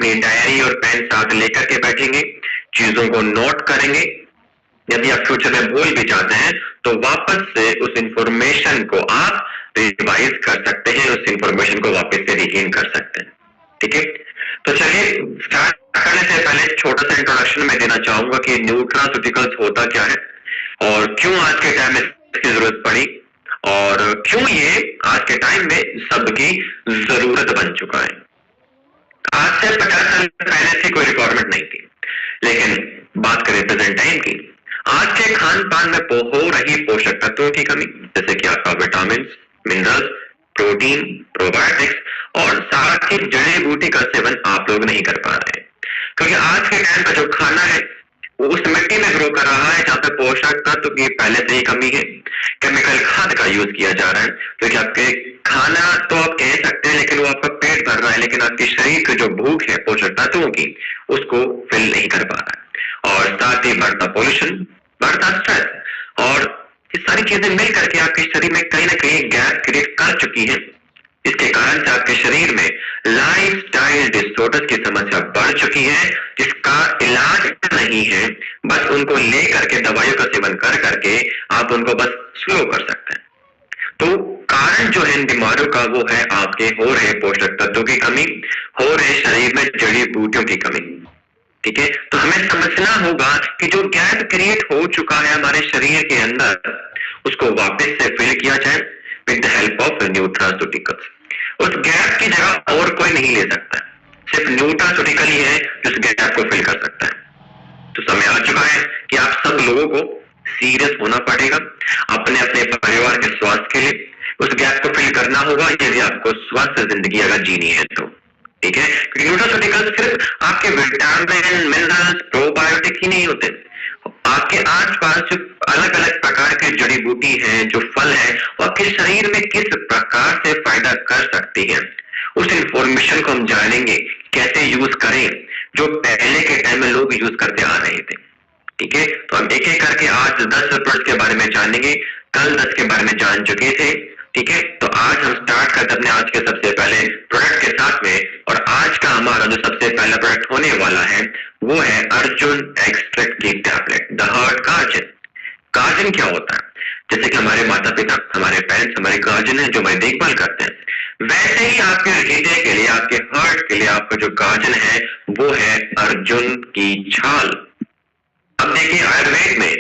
अपनी डायरी और पेन साथ लेकर के बैठेंगे, चीजों को नोट करेंगे। यदि आप फ्यूचर में भूल भी जाते हैं तो वापस से उस इंफॉर्मेशन को आप रिवाइज कर सकते हैं, उस इंफॉर्मेशन को वापस से रिगेन कर सकते हैं। ठीक है, तो चलिए स्टार्ट करने से पहले छोटा सा इंट्रोडक्शन मैं देना चाहूंगा कि न्यूट्रास्यूटिकल्स होता क्या है और क्यों आज के टाइम में इसकी जरूरत पड़ी और क्यों ये आज के टाइम में सबकी जरूरत बन चुका है। आज से 50 साल पहले से कोई रिक्वायरमेंट नहीं थी, लेकिन बात करें प्रेजेंट टाइम की, आज के खान पान में हो रही पोषक तत्वों की कमी, जैसे कि आपका विटामिन, मिनरल्स, प्रोटीन, प्रोबायोटिक्स और साथ ही जड़ी बूटी का सेवन आप लोग नहीं कर पा रहे हैं, क्योंकि आज के टाइम का जो खाना है वो उस मिट्टी में ग्रो कर रहा है जहाँ पे पोषक तत्व की पहले से ही कमी है। केमिकल खाद का यूज किया जा रहा है, क्योंकि आपके खाना तो आप कह सकते हैं लेकिन वो आपका पेट भर रहा है, लेकिन आपके शरीर की जो भूख है पोषक तत्वों की उसको फिल नहीं कर पा रहा है। और साथ ही बढ़ता पोल्यूशन, बढ़ता स्ट्रेस और ये सारी चीजें मिल करके आपके शरीर में कहीं ना कहीं गैप क्रिएट कर चुकी है। इसके कारण से आपके शरीर में लाइफस्टाइल डिसऑर्डर्स की समस्या बढ़ चुकी है, जिसका इलाज नहीं है, बस उनको लेकर के दवाइयों का सेवन कर करके आप उनको बस स्लो कर सकते हैं। तो कारण जो है इन बीमारियों का वो है आपके हो रहे पोषक तत्वों की कमी, हो रहे शरीर में जड़ी बूटियों की कमी। ठीक है, तो हमें समझना होगा कि जो गैप क्रिएट हो चुका है हमारे शरीर के अंदर उसको वापस से फिल किया जाए with the help of nutraceuticals. उस गैप की जगह और कोई नहीं ले सकता, सिर्फ न्यूट्रास्यूटिकल ही है जो उस गैप को फिल कर सकता है। तो समय आ चुका है कि आप सब लोगों को सीरियस होना पड़ेगा अपने अपने परिवार के स्वास्थ्य के लिए। उस गैप को फिल करना होगा यदि आपको स्वस्थ जिंदगी अगर जीनी है तो। ठीक है, क्योंकि न्यूट्रास्यूटिकल्स सिर्फ आपके विटामिन, मिनरल्स, प्रोबायोटिक ही नहीं होते, आपके आसपास जो अलग अलग प्रकार के जड़ी बूटी है, जो फल है, वो आपके शरीर में किस प्रकार से फायदा कर सकती है, उस इंफॉर्मेशन को हम जानेंगे कैसे यूज करें, जो पहले के टाइम में लोग यूज करते आ रहे थे। ठीक है, तो हम एक एक करके आज 10 प्रोडक्ट के बारे में जानेंगे, कल 10 के बारे में जान चुके थे। ठीक है, तो आज हम स्टार्ट करते अपने आज के सबसे पहले प्रोडक्ट के साथ में, और आज का हमारा जो सबसे पहला प्रोडक्ट होने वाला है वो है अर्जुन एक्सट्रैक्ट की tablet, the heart guardian. Guardian क्या होता है? जैसे कि हमारे माता पिता, हमारे पेरेंट्स हमारे गार्जन है जो हमारी देखभाल करते हैं, वैसे ही आपके हृदय के लिए, आपके हार्ट के लिए आपका जो गार्जन है वो है अर्जुन की छाल। अब देखिए आयुर्वेद में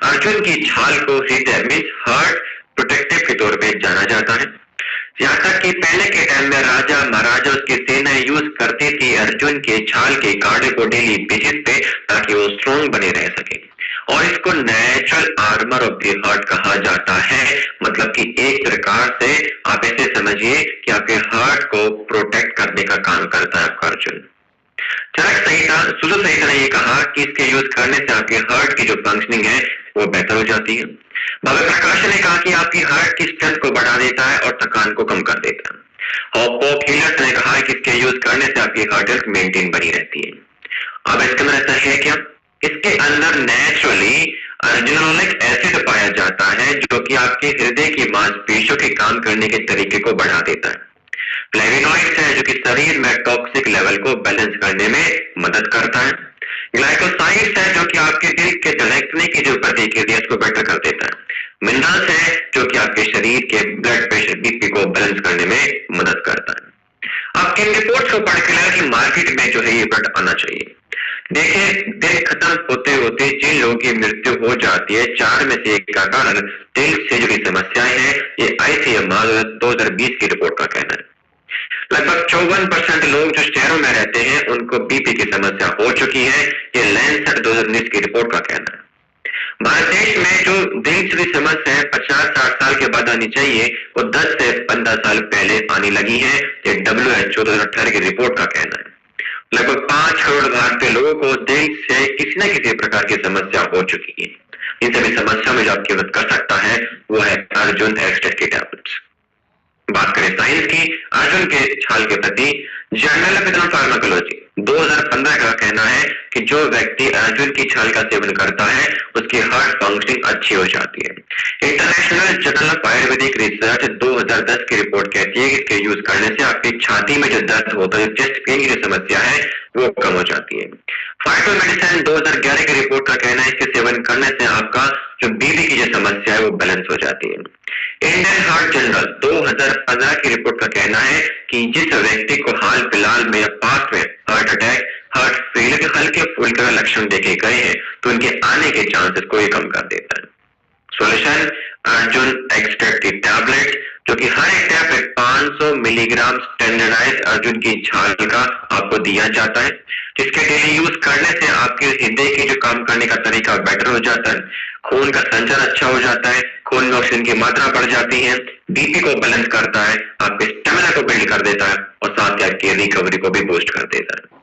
अर्जुन की छाल को हृदय मीन्स हार्ट प्रोटेक्टिव के तौर पे जाना जाता है। यहाँ तक कि पहले के टाइम में राजा महाराजा उसकी सेना यूज करती थी अर्जुन के छाल के कांटे को डेली बेसिस पे, ताकि वो स्ट्रॉन्ग बने रह सके। और इसको natural armour of the heart कहा जाता है, मतलब कि एक प्रकार से आप ऐसे समझिए कि आपके हार्ट को प्रोटेक्ट करने का काम करता है आपका अर्जुन। चरक संहिता, सुश्रुत संहिता ने ये कहा कि इसके यूज करने से आपके हार्ट की जो फंक्शनिंग है वो बेहतर हो जाती है। भव्य प्रकाश ने कहा कि आपकी हार्ट की स्ट्रेंथ को बढ़ा देता है और थकान को कम कर देता है। और पॉप हीलर्स ने कहा कि इसके यूज करने से आपकी हार्ट हेल्थ मेंटेन बनी रहती है। अब इसके अंदर ऐसा है क्या? इसके अंदर नेचुरली अर्जिनोलिक एसिड पाया जाता है जो कि आपके हृदय की मांसपेशियों के काम करने के तरीके को बढ़ा देता है। फ्लेवोनॉइड्स है जो कि शरीर में टॉक्सिक लेवल को बैलेंस करने में मदद करता है। ग्लाइकोसाइड्स है जो कि आपके दिल के धड़कने की जो प्रतिक्रिया उसको बेटर कर देता है। मिनरल्स है जो कि आपके शरीर के ब्लड प्रेशर बीपी को बैलेंस करने में मदद करता है। आपके रिपोर्ट्स को पढ़ के लगा कि मार्केट में जो है ये प्रोडक्ट आना चाहिए। देखिए दिन खत्म होते होते जिन लोगों की मृत्यु हो जाती है 4 में से 1 का कारण दिल से जुड़ी समस्याएं हैं, ये ICMR 2020 की रिपोर्ट का कहना है। लगभग 54% लोग जो शहरों में रहते हैं उनको बीपी की समस्या हो चुकी है, ये लैंसेट 2019 की रिपोर्ट का कहना है। भारत देश में जो दिल से जुड़ी समस्या है 50-60 साल के बाद आनी चाहिए, वो 10 से 15 साल पहले आने लगी है, ये WHO 2018 की रिपोर्ट का कहना है। लगभग 5 करोड़ भारतीय लोगों को दिल से किसी न किसी प्रकार की समस्या हो चुकी है। इन सभी समस्या में जो आपकी मदद कर सकता है वो है अर्जुन एक्सट्रैक्ट की टैबलेट्स। बात करें साइंस की, अर्जुन के छाल के प्रति जर्नल ऑफ फार्माकोलॉजी 2015 का कहना है कि जो व्यक्ति अर्जुन की छाल का सेवन करता है उसकी हार्ट फंक्शनिंग अच्छी हो जाती है। International journal of Ayurvedic research 2010 की रिपोर्ट कहती है कि इसके यूज करने से आपकी छाती में जो दर्द होता है, चेस्ट पेन की जो समस्या है वो कम हो जाती है। फाइटो मेडिसिन 2011 की रिपोर्ट का कहना है इसके सेवन करने से आपका जो बीपी की जो समस्या है वो बैलेंस हो जाती है। इंडियन हार्ट जनरल 2015 की रिपोर्ट का कहना है कि जिस व्यक्ति को हाल फिलहाल में या पास्ट में हार्ट अटैक, हार्ट फेलियर के हल्के फुल्के लक्षण देखे गए हैं तो उनके आने के चांसेस को ये कम कर देता है। सॉल्यूशन अर्जुन एक्सट्रैक्ट की टैबलेट, जो कि हर एक टैबलेट 500 मिलीग्राम स्टैंडर्डाइज अर्जुन की छाल का आपको दिया जाता है, जिसके डेली यूज करने से आपके हृदय की जो काम करने का तरीका बेटर हो जाता है, खून का संचरण अच्छा हो जाता है, खून में ऑक्सीजन की मात्रा बढ़ जाती है, बीपी को बैलेंस करता है, आपके स्टेमिना को बिल्ड कर देता है और साथ ही आपकी रिकवरी को भी बूस्ट कर देता है।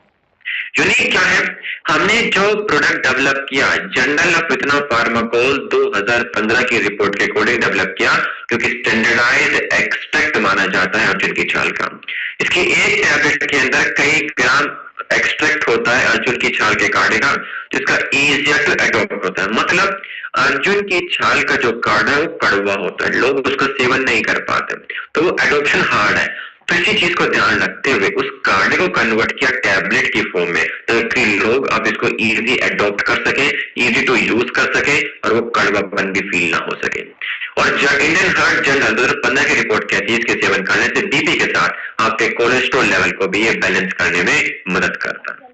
यूनिक क्या है, हमने जो प्रोडक्ट डेवलप किया जर्नल ऑफ विथेनॉल फार्माकोल 2015 की रिपोर्ट के अकॉर्डिंग डेवलप किया, क्योंकि स्टैंडर्डाइज एक्सट्रैक्ट माना जाता है अर्जुन की छाल का। इसकी एक टैबलेट के अंदर कई ग्राम एक्सट्रैक्ट होता है अर्जुन की छाल के काढ़े का, जिसका इजियर टू एडॉप्ट होता है। मतलब अर्जुन की छाल का जो काढ़ा है वो कड़वा होता है, लोग उसका सेवन नहीं कर पाते, तो वो एडॉप्शन हार्ड है। तो इसी चीज को ध्यान रखते हुए उस काढ़े को कन्वर्ट किया टैबलेट की फॉर्म में, ताकि लोग अब इसको इजी एडॉप्ट कर सके, इजी टू यूज कर सके और वो कड़वापन भी फील ना हो सके। और इंडियन हार्ट जनरल 2015 की रिपोर्ट कहती है इसके सेवन करने से बीपी के साथ आपके कोलेस्ट्रॉल लेवल को भी ये बैलेंस करने में मदद करता है।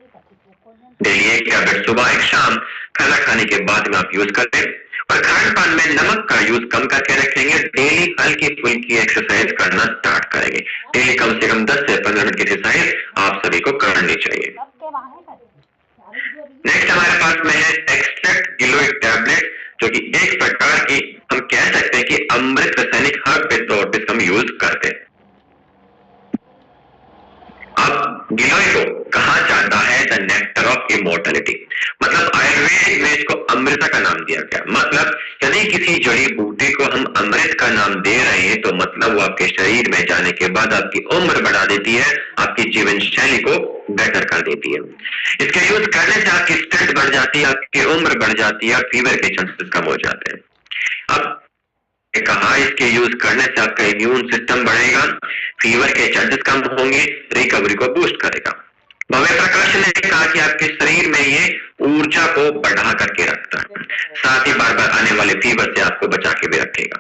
डेली एक टैबलेट सुबह एक शाम खाना खाने के बाद में आप यूज करते हैं और खान पान में नमक का यूज कम करके रखेंगे। डेली हल्की फुल्की एक्सरसाइज करना स्टार्ट करेंगे। डेली कम से कम 10 से 15 मिनट की एक्सरसाइज आप सभी को करनी चाहिए। नेक्स्ट हमारे पास में है एक्सट्रैक्ट गिलोइड टैबलेट, जो कि एक प्रकार की हम कह सकते हैं कि अमृत रासायनिक हर्ब के तौर पर हम यूज करते हैं। अब गिलोय को कहा जाता है द नेक्टर ऑफ इमोर्टलिटी, मतलब आयुर्वेद में इसको अमृता का नाम दिया गया। मतलब यदि किसी जड़ी बूटी को हम अमृत का नाम दे रहे हैं तो मतलब वो आपके शरीर में जाने के बाद आपकी उम्र बढ़ा देती है, आपकी जीवन शैली को बेहतर कर देती है। इसके यूज करने से आपकी स्ट्रेंथ बढ़ जाती है, आपकी उम्र बढ़ जाती है, फीवर के चांसेस कम हो जाते हैं। अब कहा इसके यूज करने से आपका इम्यून सिस्टम बढ़ेगा, फीवर के चांसेस कम होंगे, रिकवरी को बूस्ट करेगा। भव्य प्रकाश ने कहा कि आपके शरीर में ये ऊर्जा को बढ़ा करके रखता है, साथ ही बार बार आने वाले फीवर से आपको बचा के भी रखेगा।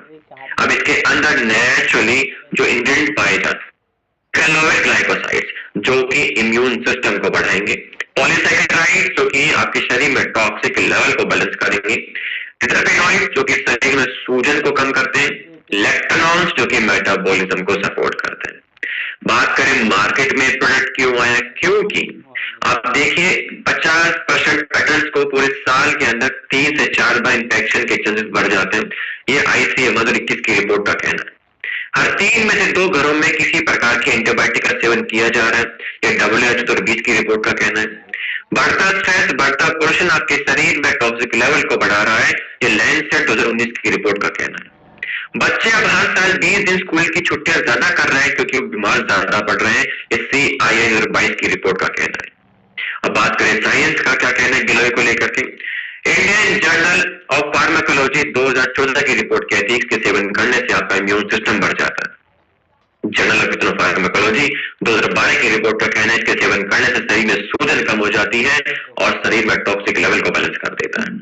अब इसके अंदर नेचुरली जो इंग्रेडिएंट पाए जाते हैं ग्लाइकोसाइड्स, जो कि इम्यून सिस्टम को बढ़ाएंगे, पॉलीसैकेराइड जो कि आपके शरीर में टॉक्सिक लेवल को बैलेंस करेंगे, टेट्रापेनॉइड जो कि शरीर में सूजन को कम करते हैं, लैक्टोनॉन्स जो कि मेटाबॉलिज्म को सपोर्ट करते हैं। बात करें मार्केट में प्रोडक्ट क्यों आया, क्योंकि आप देखिए 50% एडल्ट्स को पूरे साल के अंदर 3 से 4 बार इंफेक्शन के चांसेस बढ़ जाते हैं। ये ICMR 2021 की रिपोर्ट का कहना है। हर 3 में से 2 घरों में किसी प्रकार के एंटीबायोटिक का सेवन किया जा रहा है, ये WHO 2020 की रिपोर्ट का कहना है। बढ़ता स्ट्रेस, बढ़ता पोर्शन आपके शरीर में टॉक्सिक लेवल को बढ़ा रहा है, ये लैंसेट 2019 की रिपोर्ट का कहना है। बच्चे अब हर साल 20 दिन स्कूल की छुट्टियां ज्यादा कर रहे हैं क्योंकि वो बीमार ज्यादा पड़ रहे हैं, ये CII 2022 की रिपोर्ट का कहना है। अब बात करें साइंस का क्या कहना है गिलोय को लेकर के, इंडियन जर्नल ऑफ फार्माकोलॉजी 2014 की रिपोर्ट कहती है इसके सेवन करने से आपका इम्यून सिस्टम बढ़ जाता है। जर्नल ऑफ फार्माकोलॉजी 2012 की रिपोर्ट का कहना है इसके सेवन करने से शरीर में सूजन कम हो जाती है और शरीर में टॉक्सिक लेवल को बैलेंस कर देता है।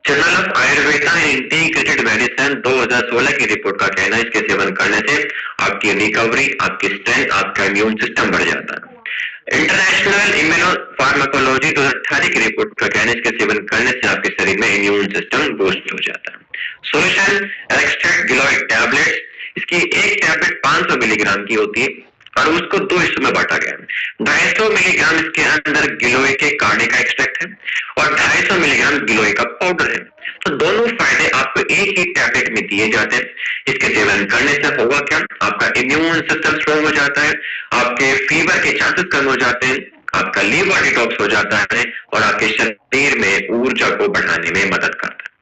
Journal of Ayurveda integrated medicine 2016 की रिपोर्ट का कहना है इसके सेवन करने से आपकी रिकवरी, आपकी स्ट्रेंथ, आपका इम्यून सिस्टम बढ़ जाता है। इंटरनेशनल इम्यूनो फार्माकोलॉजी 2018 की रिपोर्ट का कहना है इसके सेवन करने से आपके शरीर में इम्यून सिस्टम बूस्ट हो जाता है। सॉल्यूशन एक्सट्रैक्ट गिलोइड टैबलेट्स, इसकी एक टैबलेट 500 मिलीग्राम की होती है और उसको 2 हिस्सों में बांटा गया है। 250 मिलीग्राम इसके अंदर गिलोय के काढ़े का एक्सट्रैक्ट है और 250 मिलीग्राम गिलोय का पाउडर है। तो दोनों फायदे आपको एक ही टैबलेट में दिए जाते हैं। इसके सेवन करने से होगा क्या, आपका इम्यून सिस्टम स्ट्रॉन्ग हो जाता है, आपके फीवर के चांसेस कम हो जाते हैं, आपका लीवर डिटॉक्स हो जाता है और आपके शरीर में ऊर्जा को बढ़ाने में मदद करता है।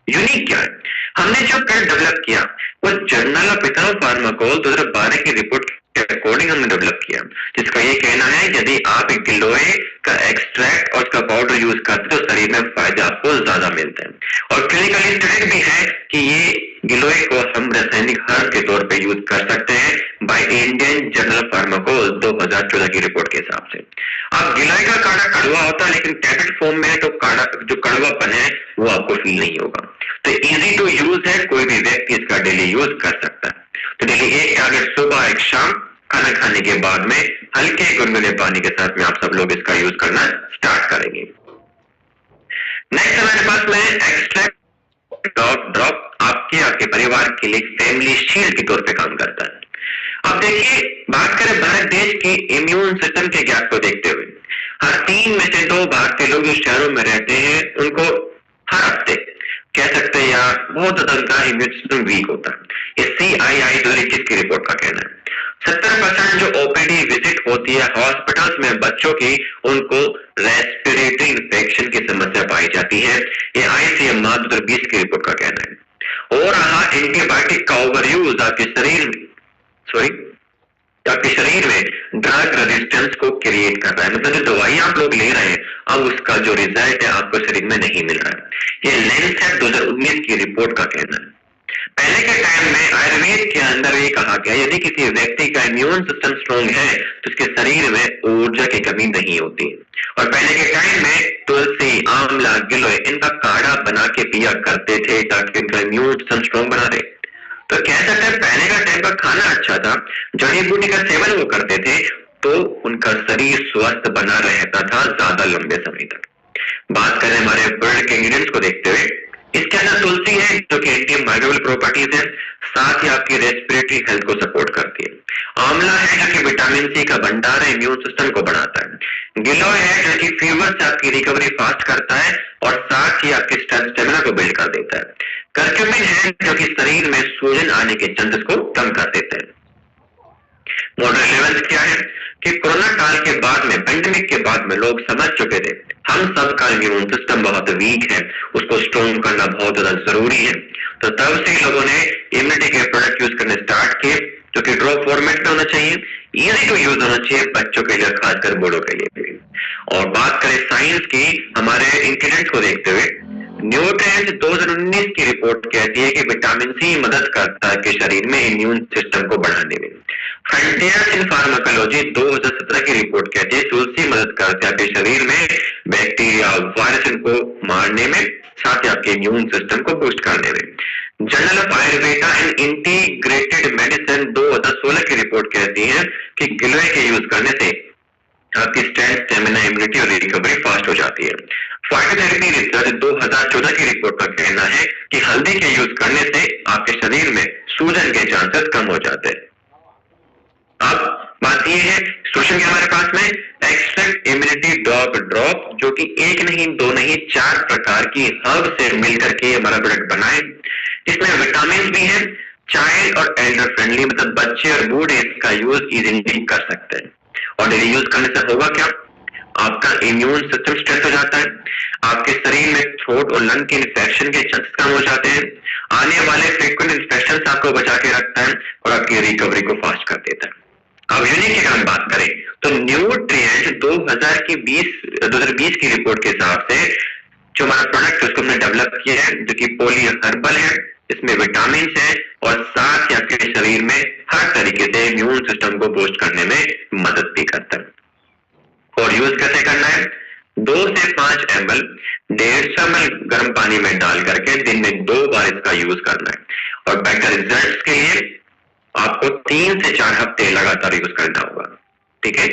यूनिक क्या है, हमने जो प्रोडक्ट डेवलप किया वो जर्नल ऑफ इथेनॉल फार्माकोल 2012 की रिपोर्ट के अकॉर्डिंग हमने डेवलप किया, जिसका ये कहना है यदि आप एक गिलोय का एक्सट्रैक्ट और उसका पाउडर यूज करते तो शरीर में फायदे आपको ज्यादा मिलते हैं। और क्लिनिकली स्टडीड भी है कि ये गिलोय को हम रासायनिक हर्ब के तौर पे यूज कर सकते हैं बाय इंडियन जर्नल फार्माकोल 2014 की रिपोर्ट के हिसाब से। अब गिलोय का काढ़ा कड़वा होता है, लेकिन टैबलेट फॉर्म में है तो काढ़ा जो कड़वापन है वो आपको फील नहीं होगा। तो इजी टू यूज है, कोई भी व्यक्ति इसका डेली यूज कर सकता है। तो डेली एक टैबलेट सुबह एक शाम खाना खाने के बाद में हल्के गुनगुने पानी के साथ में आप सब लोग इसका यूज करना स्टार्ट करेंगे। नेक्स्ट हमारे पास में एक्सट्रैक्ट डॉग ड्रॉप आपके परिवार के लिए फैमिली शील्ड के तौर पे काम करता है। अब देखिए, बात करें भारत देश की इम्यून सिस्टम के गैप को देखते हुए, हर 3 में से 2 भारतीय लोग जो शहरों में रहते हैं उनको हर हफ्ते कह सकते हैं या बहुत ज्यादा उनका इम्यून सिस्टम वीक होता है। ये CII 2021 की रिपोर्ट का कहना है। 70% जो ओपीडी विजिट होती है हॉस्पिटल्स में बच्चों की, उनको रेस्पिरेटरी इन्फेक्शन की समस्या पाई जाती है। ये ICMR 2020 की रिपोर्ट का कहना है। और रहा एंटीबायोटिक का ओवर यूज आपके शरीर में ड्रग रेजिस्टेंस को क्रिएट कर रहा है, मतलब जो दवाई आप लोग ले रहे हैं अब उसका जो रिजल्ट है आपको शरीर में नहीं मिल रहा है। ये लैंसेट 2019 की रिपोर्ट का कहना है। पहले के टाइम में आयुर्वेद के अंदर ये कहा गया, यदि किसी व्यक्ति का इम्यून सिस्टम स्ट्रॉन्ग है तो उसके शरीर में ऊर्जा की कमी नहीं होती। और पहले के टाइम में तुलसी, आंवला, गिलोय इनका काढ़ा बना के पिया करते थे ताकि इनका इम्यून सिस्टम स्ट्रॉन्ग बना रहे। तो कह सकते हैं पहले का टाइम का खाना अच्छा था, जड़ी बूटी का सेवन वो करते थे तो उनका शरीर स्वस्थ बना रहता था ज्यादा लंबे समय तक। बात करें हमारे ब्लड के इंग्रेडिएंट्स को देखते हुए, इसके अंदर तुलसी है जो कि एंटी माइक्रोबियल प्रॉपर्टीज है, साथ ही आपकी रेस्पिरेटरी हेल्थ को सपोर्ट करती है। आंवला है जो कि विटामिन सी का भंडार है, इम्यून सिस्टम को बढ़ाता है। गिलोय है जो कि फीवर से आपकी रिकवरी फास्ट करता है और साथ ही आपके स्टेमिना को बिल्ड कर देता है। कर्क्यूमिन है जो कि शरीर में सूजन आने के चांसेस को कम कर देते हैं। मॉडर्न लेवल्स क्या है कि कोरोना काल के बाद में, पेंडेमिक के बाद में लोग समझ चुके थे हम सबका इम्यून सिस्टम बहुत वीक है, उसको स्ट्रॉन्ग करना बहुत ज्यादा जरूरी है। तो तब से लोगों ने इम्यूनिटी के प्रोडक्ट यूज करने स्टार्ट किए जो कि ड्रॉप फॉर्मेट में होना चाहिए, इजी टू यूज होना चाहिए बच्चों के लिए, खासकर बूढ़ों के लिए भी। और बात करें साइंस की, हमारे इंग्रेडिएंट्स को देखते हुए न्यूट्रिएंट्स 2019 की रिपोर्ट कहती है कि विटामिन सी मदद करता है कि शरीर में इम्यून सिस्टम को बढ़ाने में। फ्रंटियर्स इन फार्माकोलॉजी 2017 की रिपोर्ट कहती है तुलसी मदद करती है आपके शरीर में बैक्टीरिया, वायरस को मारने में, साथ ही आपके इम्यून सिस्टम को बूस्ट करने में। Journal of Ayurveda and integrated medicine 2016 की रिपोर्ट कहती है कि गिलोय के यूज करने से आपकी स्ट्रेंथ, स्टेमिना, इम्यूनिटी और रिकवरी फास्ट हो जाती है। फाइटोथेरेपी रिसर्च 2014 की रिपोर्ट का कहना है कि हल्दी के यूज करने से आपके शरीर में सूजन के चांसेस कम हो जाते हैं। अब बात यह है सोल्यूशन के हमारे पास में एक्सट्रैक्ट इम्यूनिटी डॉग ड्रॉप, जो कि 1 नहीं 2 नहीं 4 प्रकार की हर्ब से मिलकर के हमारा प्रोडक्ट बनाए। इसमें विटामिन भी है, चाइल्ड और एल्डर फ्रेंडली, मतलब बच्चे और बूढ़े इसका यूज इजीली कर सकते हैं। और डेली यूज करने से होगा क्या, आपका इम्यून सिस्टम स्ट्रेंथ हो जाता है, आपके शरीर में थ्रोट और लंग के इन्फेक्शन के चांसेस कम हो जाते हैं, आने वाले फ्रीक्वेंट इन्फेक्शन से आपको बचा के रखता है और आपकी रिकवरी को फास्ट कर देता है। अब यूनिक की हम बात करें तो न्यूट्रिएंट 2020 की रिपोर्ट के हिसाब से जो हमारा प्रोडक्ट उसको हमने डेवलप किया है जो कि पोली हर्बल है, इसमें विटामिन है और साथ ही आपके शरीर में हर तरीके से इम्यून सिस्टम को बूस्ट करने में मदद भी करता है। और यूज कैसे करना है, 2 से 5 ml 150 ml गर्म पानी में डाल करके दिन में 2 बार इसका यूज करना है। और बेटर रिजल्ट्स के लिए आपको 3 से 4 हफ्ते लगातार यूज करना होगा। ठीक है,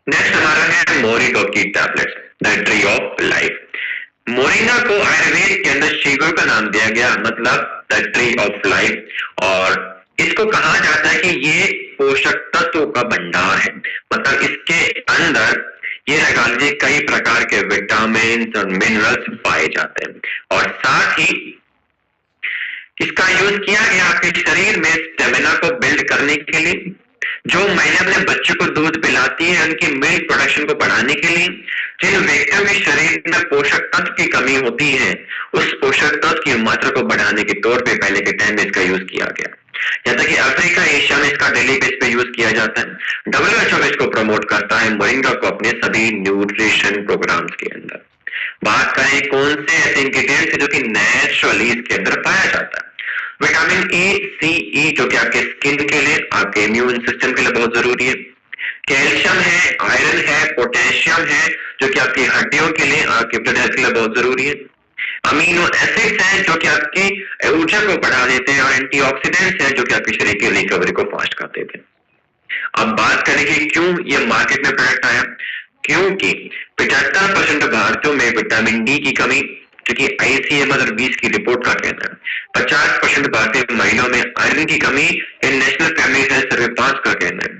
नेक्स्ट हमारा है मोरिंगा की tablets, the tree of life. Moringa को आयुर्वेद के अंदर शिगुर का नाम दिया गया, मतलब द ट्री ऑफ लाइफ। और इसको कहा जाता है कि ये पोषक तत्वों का भंडार है, मतलब इसके अंदर ये लगा लीजिए कई प्रकार के विटामिन और मिनरल्स पाए जाते हैं। और साथ ही इसका यूज किया गया आपके शरीर में स्टेमिना को बिल्ड करने के लिए, जो महिला अपने बच्चों को दूध पिलाती है उनकी मिल्क प्रोडक्शन को बढ़ाने के लिए, जिन व्यक्तियों के शरीर में पोषक तत्व की कमी होती है उस पोषक तत्व की मात्रा को बढ़ाने के तौर पे पहले के टाइम में इसका यूज किया गया। जैसा कि अफ्रीका, एशिया में इसका डेली बेस पे यूज किया जाता है। WHO इसको प्रमोट करता है मोरिंगा को अपने सभी न्यूट्रिशन प्रोग्राम्स के अंदर। बात करें कौन से ऐसे इंग्रेडिएंट्स है जो कि नेचुरली इसके अंदर पाया जाता है, विटामिन A, C, E जो कि आपके स्किन के लिए, आपके इम्यून सिस्टम के लिए बहुत जरूरी है। कैल्शियम है, आयरन है, पोटेशियम है, जो कि आपकी हड्डियों के लिए, आपके ब्लड हेल्थ के लिए बहुत जरूरी है। अमीनो एसिड्स हैं जो कि आपकी ऊर्जा को बढ़ा देते हैं, और एंटीऑक्सीडेंट्स हैं जो कि आपके शरीर की रिकवरी को फास्ट कर देते हैं। अब बात करेंगे क्यों ये मार्केट में प्रोडक्ट आया। क्योंकि 75% भारतीयों में विटामिन डी की कमी, जो कि ICMR 20 की रिपोर्ट का कहना है। 50% भारतीय महिलाओं में आयरन की कमी, ये नेशनल फैमिली हेल्थ सर्वे 5 का कहना है।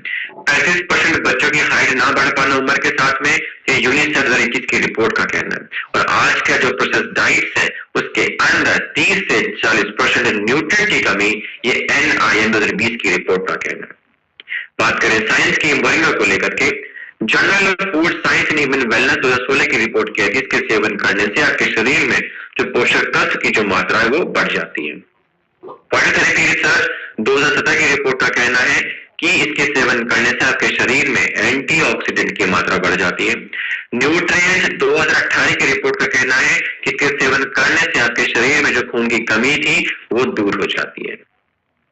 35% बच्चों की हाइट ना बढ़ पाना उम्र के साथ में, ये यूनिसेफ 2021 की रिपोर्ट का कहना है। और आज का जो प्रोसेस डाइट्स है उसके अंदर 30 से 40% न्यूट्रिएंट की कमी, ये NIM 2020 की रिपोर्ट का कहना है। बात करें साइंस की मोरिंगा को लेकर के, journal of food science and human wellness 2016 की रिपोर्ट किया कि इसके सेवन करने से आपके शरीर में जो पोषक तत्व की जो मात्रा है वो बढ़ जाती है। थेरेपी रिसर्च 2017 की रिपोर्ट का कहना है कि इसके सेवन करने से आपके शरीर में एंटीऑक्सीडेंट की मात्रा बढ़ जाती है। न्यूट्रिएंट्स 2018 की रिपोर्ट का कहना है कि इसके सेवन करने से आपके शरीर में जो खून की कमी थी वो दूर हो जाती है।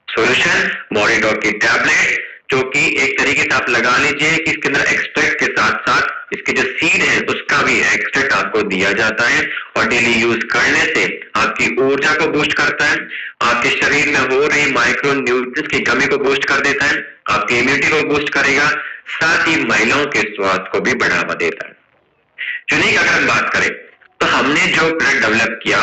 सोल्यूशन मॉरिडॉग की टैबलेट, जो कि एक तरीके से आप लगा लीजिए कि इसके अंदर एक्सट्रैक्ट के साथ साथ इसके जो सीड है उसका भी एक्सट्रैक्ट आपको दिया जाता है, और डेली यूज करने से आपकी ऊर्जा को बूस्ट करता है, आपके शरीर में हो रही माइक्रो न्यूट्रिएंट्स की कमी को बूस्ट कर देता है, आपकी इम्यूनिटी को बूस्ट करेगा, साथ ही महिलाओं के स्वास्थ्य को भी बढ़ावा देता है। यूनिक अगर हम बात करें तो हमने जो प्रोडक्ट डेवलप किया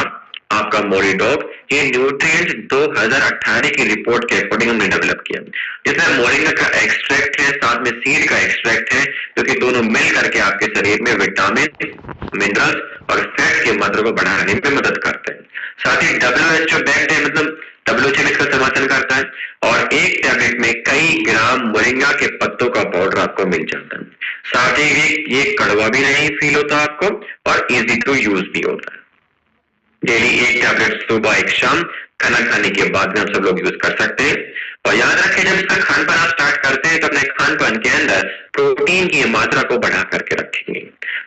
आपका मोरिडॉग, ये न्यूट्रिएंट्स 2018 की रिपोर्ट के अकॉर्डिंग हमने डेवलप किया, जिसमें मोरिंगा का एक्सट्रैक्ट है, साथ में सीड का एक्सट्रैक्ट है, क्योंकि दोनों मिल करके आपके शरीर में विटामिन, मिनरल्स और फैट की मात्रा को बढ़ाने में मदद करते हैं। साथ ही WHO बैक्ड है, मतलब WHO इसका समर्थन करता है, और एक टैबलेट में कई ग्राम मोरिंगा के पत्तों का पाउडर आपको मिल जाता है। साथ ही ये कड़वा भी नहीं फील होता आपको, और इजी टू यूज भी होता है। डेली एक टैबलेट सुबह एक शाम खाना खाने के बाद में हम सब लोग यूज कर सकते हैं। और याद रखें, जब इसका खान पान आप स्टार्ट करते हैं तो अपने खान पान के अंदर प्रोटीन की मात्रा को बढ़ा करके रखेंगे,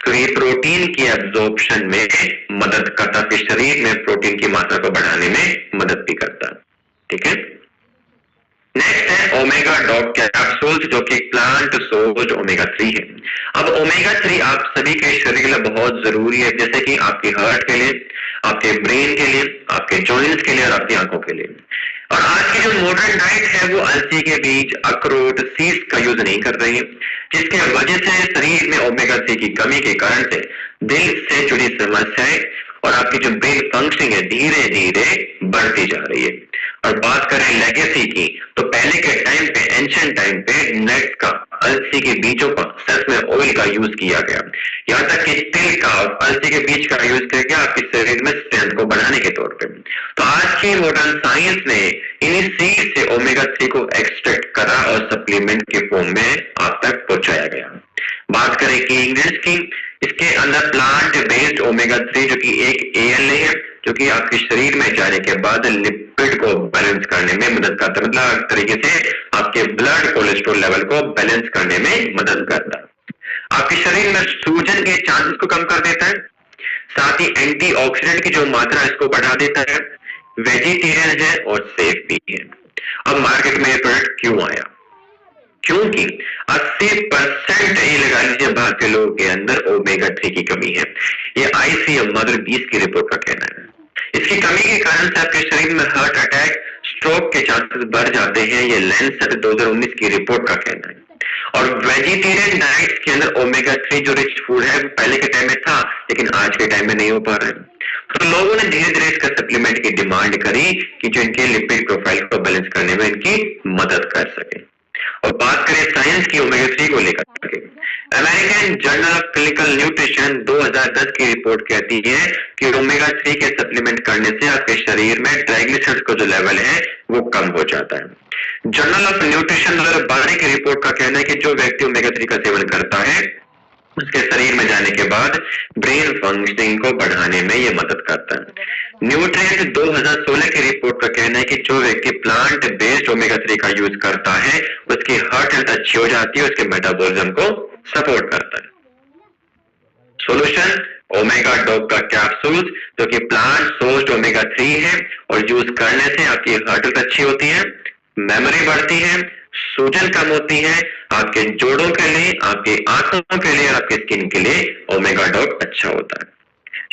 तो ये प्रोटीन की एब्जॉर्प्शन में मदद करता है, शरीर में प्रोटीन की मात्रा को बढ़ाने में मदद भी करता है। ठीक है, नेक्स्ट है ओमेगा डॉग कैप्सूल्स, जो कि प्लांट सोर्स्ड ओमेगा 3 है। अब ओमेगा 3 आप सभी के शरीर के लिए बहुत जरूरी है, जैसे कि आपकी हार्ट के लिए, आपके ब्रेन के लिए, आपके जॉइंट्स के लिए और आपकी आंखों के लिए। और आज की जो मॉडर्न डाइट है वो अलसी के बीज, अखरोट, सीड्स का यूज नहीं कर रही है, जिसके वजह से शरीर में ओमेगा 3 की कमी के कारण से दिल से जुड़ी समस्याएं और आपकी जो ब्रेन फंक्शनिंग है धीरे धीरे बढ़ती जा रही है। और बात करें लेगेसी की, तो पहले के टाइम पे, एंशिएंट टाइम पे नट्स का, अलसी के बीजों का, सर्फ में ऑयल का यूज किया गया, यहाँ तक कि तिल का और अलसी के बीज का यूज करके आपके शरीर में स्ट्रेंथ को बढ़ाने के तौर पे। तो आज की मॉडर्न साइंस ने इन्हीं सीड से ओमेगा 3 को एक्सट्रैक्ट करा और सप्लीमेंट के फॉर्म में आप तक पहुंचाया गया। बात करें की इंग्रेडिएंट्स की, इसके अंदर प्लांट बेस्ड ओमेगा 3, जो कि एक ALA है, जो कि आपके शरीर में जाने के बाद लिपिड को बैलेंस करने में मदद करता है, मतलब एक तरीके से आपके ब्लड कोलेस्ट्रॉल लेवल को बैलेंस करने में मदद करता है, आपके शरीर में सूजन के चांसेस को कम कर देता है, साथ ही एंटीऑक्सीडेंट की जो मात्रा है इसको बढ़ा देता है, वेजिटेरियन है और सेफ भी है। अब मार्केट में ये प्रोडक्ट क्यों आया? क्योंकि 80% ये लगा लीजिए भारतीय लोगों के अंदर ओमेगा 3 की कमी है, ये ICMR 20 की रिपोर्ट का कहना है। इसकी कमी के कारण से आपके शरीर में हार्ट अटैक, स्ट्रोक के चांसेस बढ़ जाते हैं, ये लैंसेट 2019 की रिपोर्ट का कहना है। और वेजिटेरियन डाइट के अंदर ओमेगा 3 जो रिच फूड है पहले के टाइम में था, लेकिन आज के टाइम में नहीं हो पा रहा है, तो लोगों ने धीरे धीरे इसका सप्लीमेंट की डिमांड करी कि जो इनके लिपिड प्रोफाइल को बैलेंस करने में इनकी मदद कर सके। और बात करें साइंस की ओमेगा 3 को लेकर के, American journal of clinical nutrition 2010 की रिपोर्ट कहती है कि ओमेगा 3 के सप्लीमेंट करने से आपके शरीर में ट्राइग्लिसराइड्स का जो लेवल है वो कम हो जाता है। जर्नल ऑफ न्यूट्रिशन 2012 की रिपोर्ट का कहना है कि जो व्यक्ति ओमेगा 3 का सेवन करता है उसके शरीर में जाने के बाद ब्रेन फंक्शनिंग को बढ़ाने में ये मदद करता है। न्यूट्रिएंट 2016 की रिपोर्ट का कहना है कि जो व्यक्ति प्लांट बेस्ड ओमेगा 3 का यूज करता है उसकी हार्ट हेल्थ अच्छी हो जाती है, उसके मेटाबॉलिज्म को सपोर्ट करता है। सॉल्यूशन ओमेगा डॉग का कैप्सूल, जो कि प्लांट सोर्स्ड ओमेगा 3 है और यूज करने से आपकी हार्ट हेल्थ अच्छी होती है, मेमोरी बढ़ती है, सूजन कम होती है, आपके जोड़ों के लिए, आपकी आंखों के लिए और आपकी स्किन के लिए ओमेगा डॉग अच्छा होता है।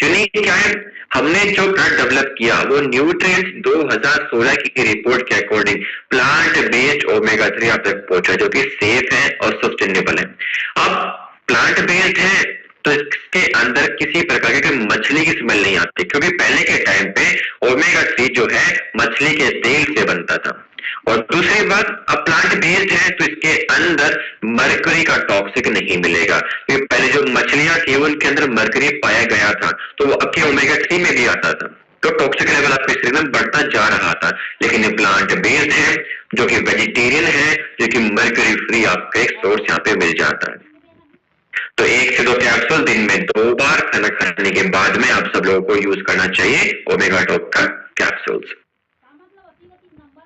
यूनिक क्या है, हमने जो प्रोडक्ट डेवलप किया वो न्यूट्रिएंट्स 2016 की रिपोर्ट के अकॉर्डिंग प्लांट बेस्ड ओमेगा 3 आप तक पहुंचा, जो कि सेफ है और सस्टेनेबल है। अब प्लांट बेस्ड है तो इसके अंदर किसी प्रकार की मछली की स्मेल नहीं आती, क्योंकि पहले के टाइम पे ओमेगा 3 जो है मछली के तेल से बनता था। और दूसरी बात, अब प्लांट बेस्ड है तो इसके अंदर मरकरी का टॉक्सिक नहीं मिलेगा, क्योंकि पहले जो मछलियां थी उनके अंदर मरकरी पाया गया था, तो वो अब के ओमेगा 3 में भी आता था, तो टॉक्सिक लेवल आपके शरीर में बढ़ता जा रहा था। लेकिन ये प्लांट बेस्ड है जो कि वेजिटेरियन है, जो कि मरकरी फ्री आपका एक सोर्स यहाँ पे मिल जाता है। तो 1 से 2 कैप्सूल दिन में 2 बार खाना खाने के बाद में आप सब लोगों को यूज करना चाहिए ओमेगा डॉग का कैप्सूल्स।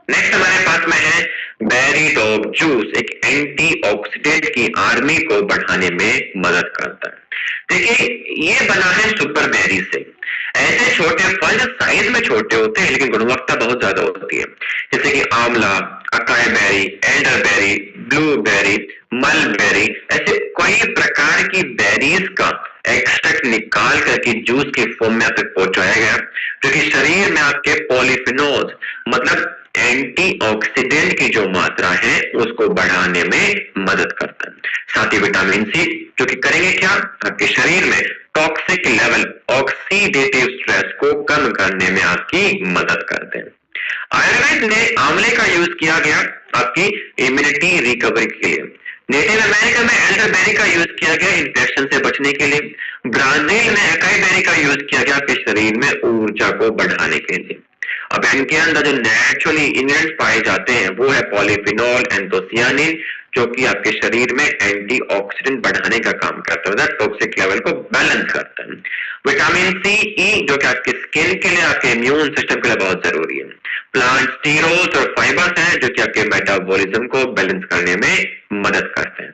नेक्स्ट हमारे पास में है बेरी डॉग जूस, एक एंटीऑक्सीडेंट की आर्मी को बढ़ाने में मदद करता है। देखिए ये बना है सुपर बेरी से। ऐसे छोटे फल साइज में छोटे होते हैं लेकिन गुणवत्ता बहुत ज्यादा होती है, जैसे कि आंवला, acai berry, elderberry, blueberry, mulberry, ऐसे कई प्रकार की बेरीज का एक्सट्रैक्ट निकाल करके जूस के फॉर्म में आप तक पहुंचाया गया, जो कि शरीर में आपके पॉलीफिनोल्स मतलब एंटीऑक्सीडेंट की जो मात्रा है उसको बढ़ाने में मदद करता है। साथ ही विटामिन सी, जो कि करेंगे क्या, आपके शरीर में टॉक्सिक लेवल, ऑक्सीडेटिव स्ट्रेस को कम करने में आपकी मदद करते हैं। आयुर्वेद में आंवले का यूज किया गया आपकी इम्यूनिटी रिकवरी के लिए। नेटिव अमेरिका में एल्डरबेरी का यूज किया गया इन्फेक्शन से बचने के लिए। ब्राजील में अकाई बेरी का यूज किया गया आपके शरीर में ऊर्जा को बढ़ाने के लिए। अब इनके अंदर जो नेचुरली इंग्रेडिएंट्स पाए जाते हैं वो है पॉलीफिनॉल, एंथोसियानिन, जो कि आपके शरीर में एंटीऑक्सीडेंट बढ़ाने का काम करता है, टॉक्सिक लेवल को बैलेंस करता है। विटामिन सी, ई, जो कि आपके स्किन के लिए, आपके इम्यून सिस्टम के लिए बहुत जरूरी है। प्लांट स्टीरोल्स और फाइबर्स हैं जो कि आपके मेटाबॉलिज्म को बैलेंस करने में मदद करते हैं।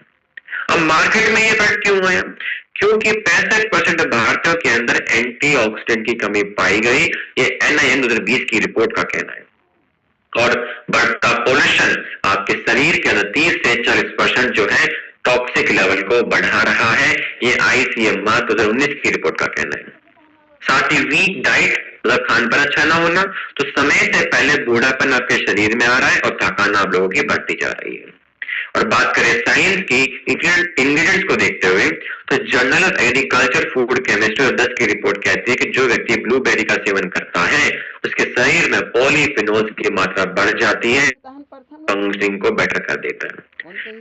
अब मार्केट में ये फैक्ट क्यों है, क्योंकि 65% भारतीयों के अंदर एंटीऑक्सीडेंट की कमी पाई गई, ये NIM 2020 की रिपोर्ट का कहना है। और बढ़ता पोल्यूशन आपके शरीर के अंदर 30 से 40% जो है टॉक्सिक लेवल को बढ़ा रहा है, ये ICMR 2019 की रिपोर्ट का कहना है। साथ ही वीक डाइट, मतलब खान पान अच्छा ना होना, तो समय से पहले बूढ़ापन आपके शरीर में आ रहा है और थकान आप लोगों की बढ़ती जा रही है। और बात करें साइंस की इंग्रेडिएंट्स को देखते हुए, तो journal of agriculture food chemistry 10 की रिपोर्ट कहती है कि जो व्यक्ति ब्लूबेरी का सेवन करता है उसके शरीर में पॉलीफिनोल्स की मात्रा बढ़ जाती है, फंक्शनिंग को बेटर कर देता है।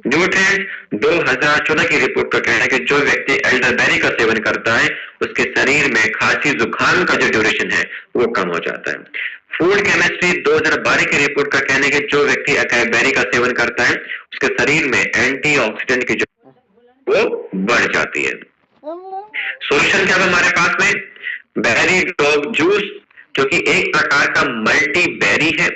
न्यूट्रिएंट्स 2014 की रिपोर्ट का कहना है कि जो व्यक्ति एल्डरबेरी का सेवन करता है उसके शरीर में खांसी जुकाम का जो ड्यूरेशन है वो कम हो जाता है। फूड केमिस्ट्री 2012 की रिपोर्ट का कहना है कि जो व्यक्ति अकाई बेरी का सेवन करता है उसके शरीर में एंटीऑक्सीडेंट की जो वो बढ़ जाती है। सॉल्यूशन क्या है हमारे पास में, बेरी डॉग जूस, जो कि एक प्रकार का मल्टी बेरी है,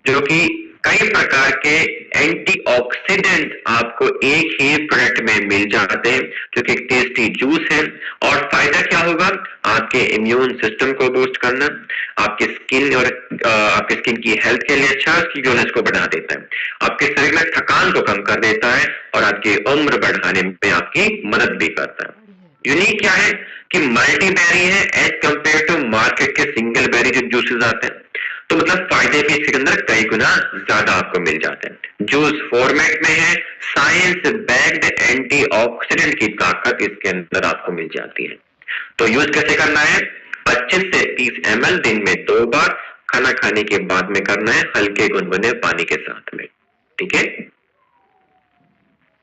जो कि कई प्रकार के एंटीऑक्सीडेंट आपको एक ही प्रोडक्ट में मिल जाते हैं, जो कि एक टेस्टी जूस है। और फायदा क्या होगा, आपके इम्यून सिस्टम को बूस्ट करना, आपके स्किन और आपके स्किन की हेल्थ के लिए अच्छा, उसकी ग्लोनेस को बढ़ा देता है, आपके शरीर में थकान को कम कर देता है और आपकी उम्र बढ़ाने में आपकी मदद भी करता है। यूनिक क्या है कि मल्टी बेरी है एज कंपेयर टू मार्केट के सिंगल बेरी जो जूसेस आते हैं, तो मतलब फायदे भी इसके अंदर कई गुना ज्यादा आपको मिल जाते हैं। जूस फॉर्मेट में है, साइंस बैक्ड एंटीऑक्सीडेंट की ताकत इसके अंदर आपको मिल जाती है। तो यूज कैसे करना है, 25 से 30 ml दिन में 2 बार खाना खाने के बाद में करना है, हल्के गुनगुने पानी के साथ में, ठीक है।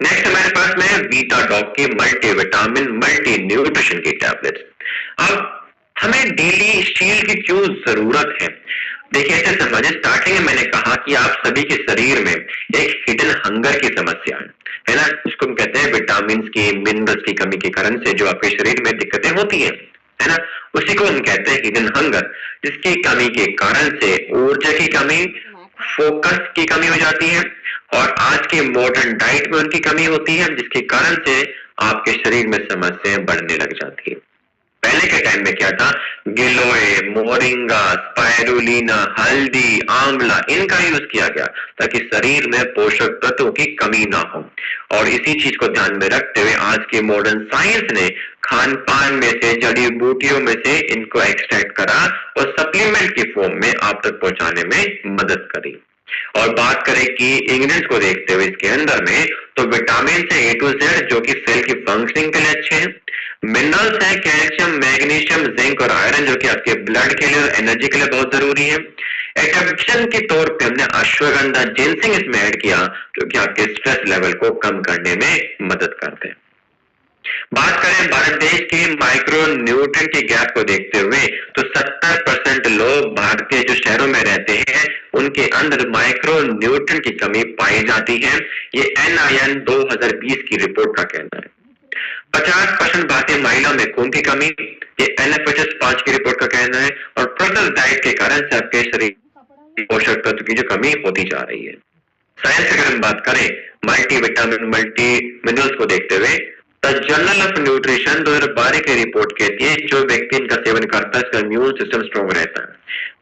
नेक्स्ट हमारे पास में है बीटा डॉग की मल्टी विटामिन मल्टी न्यूट्रिशन की टैबलेट्स। अब हमें डेली स्टील की क्यों जरूरत है, देखिए ऐसे समझे, स्टार्टिंग में मैंने कहा कि आप सभी के शरीर में एक हिडन हंगर की समस्या है ना, जिसको हम कहते हैं विटामिन की, मिनरल्स की कमी के कारण से जो आपके शरीर में दिक्कतें होती है ना, उसी को हम कहते हैं हिडन हंगर, जिसकी कमी के कारण से ऊर्जा की कमी, फोकस की कमी हो जाती है और आज के मॉडर्न डाइट में उनकी कमी होती है, जिसके कारण से आपके शरीर में समस्याएं बढ़ने लग जाती है। पहले के टाइम में क्या था, गिलोय, मोरिंगा, स्पाइरुलिना, हल्दी, आंवला, इनका यूज किया गया ताकि शरीर में पोषक तत्वों की कमी ना हो। और इसी चीज को ध्यान में रखते हुए आज के मॉडर्न साइंस ने खान पान में से, जड़ी बूटियों में से इनको एक्सट्रैक्ट करा और सप्लीमेंट की फॉर्म में आप तक पहुंचाने में मदद करी। और बात करें कि इंग्रेडिएंट्स को देखते हुए इसके अंदर में, तो विटामिन से A to Z जो कि सेल की फंक्शनिंग के लिए अच्छे हैं। मिनरल्स है कैल्शियम, मैग्नीशियम, जिंक और आयरन जो कि आपके ब्लड के लिए और एनर्जी के लिए बहुत जरूरी है। एडप्शन के तौर पे हमने अश्वगंधा, जिनसिंग इसमें ऐड किया जो कि आपके स्ट्रेस लेवल को कम करने में मदद करते हैं। बात करें भारत देश के माइक्रो न्यूट्रिएंट के गैप को देखते हुए, तो 70% लोग भारतीय जो शहरों में रहते हैं उनके अंदर माइक्रो न्यूट्रिएंट की कमी पाई जाती है। ये NIN 2020 की रिपोर्ट का कहना है। 50% भारतीय महिला में खून की कमी, ये NFHS 5 की रिपोर्ट का कहना है। और प्रोसेस्ड डाइट के कारण से आपके शरीर पोषक तत्व की जो कमी होती जा रही है। साइंस अगर हम बात करें मल्टीविटामिन, मल्टी मिनरल्स को देखते हुए, द जर्नल ऑफ न्यूट्रिशन 2012 की रिपोर्ट कहती है जो व्यक्ति इनका सेवन करता है उसका इम्यून सिस्टम स्ट्रॉन्ग रहता है।